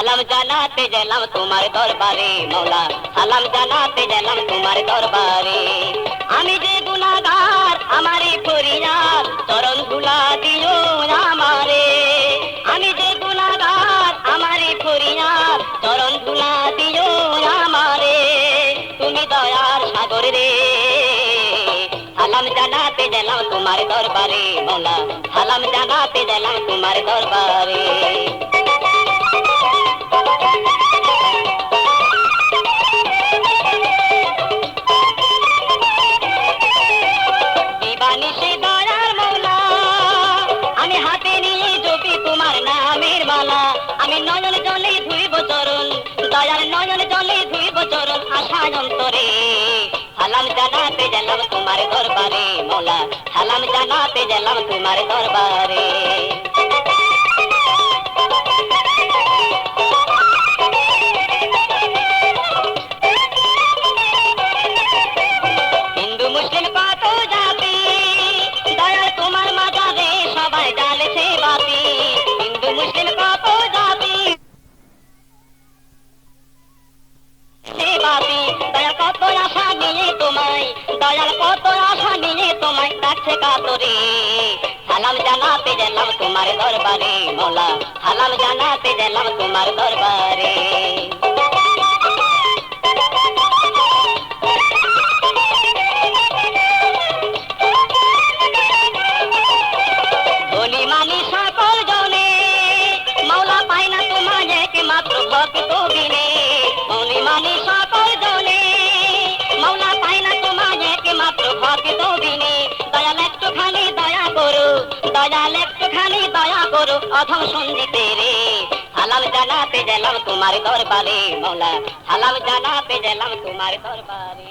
সালাম জানাতে গেলাম তোমার দরবারে মওলা, সালাম জানাতে গেলাম তোমার দরবারে। আমি যে গুনাহগার আমারই ফরিয়াদ, চরণ ধুলা দিও আমারে। আমি যে গুনাহগার আমারই ফরিয়াদ, চরণ ধুলা দিও আমারে। তুমি দয়ার সাগর রে, সালাম জানাতে গেলাম তোমার দরবারে মওলা, সালাম জানাতে গেলাম তোমার দরবারে। দিবানিশি দয়ার মওলা, আমি হাতে নিয়ে জপি তোমার নামের মালা। আমি নয়ন জলে ধুইব চরণ, দয়ার নয়ন জলে ধুইব চরণ আশায় অন্তরে। সালাম জানাতে গেলাম তোমার দরবারে মওলা, সালাম জানাতে গেলাম তোমার দরবারে। হিন্দু মুসলিম কত জাতি, দয়াল তোমার মাজারে সবাই জ্বালেছে বাতি। হিন্দু মুসলিম কত জাতি বাতি, দয়াল কত আশা নিয়ে তোমায়, দয়াল কত আশা নিয়ে তোমায় ডাকছে কাতরে। সালাম জানাতে গেলাম তোমার দরবারে মওলা, সালাম জানাতে গেলাম তোমার দরবারে। ধনী মানি সকল জনে মওলা পায় না তোমার একমাত্র ভক্ত বিনে। ধনী মানি সকল জনে মওলা পায় না তোমার একমাত্র ভক্ত বিনে। দয়াল একটুখানি দয়া করো, দয়াল একটুখানি দয়া করো অধম সন্ধিতে রে। সালাম জানাতে গেলাম তোমার দরবারে মওলা, সালাম জানাতে গেলাম তোমার দরবারে।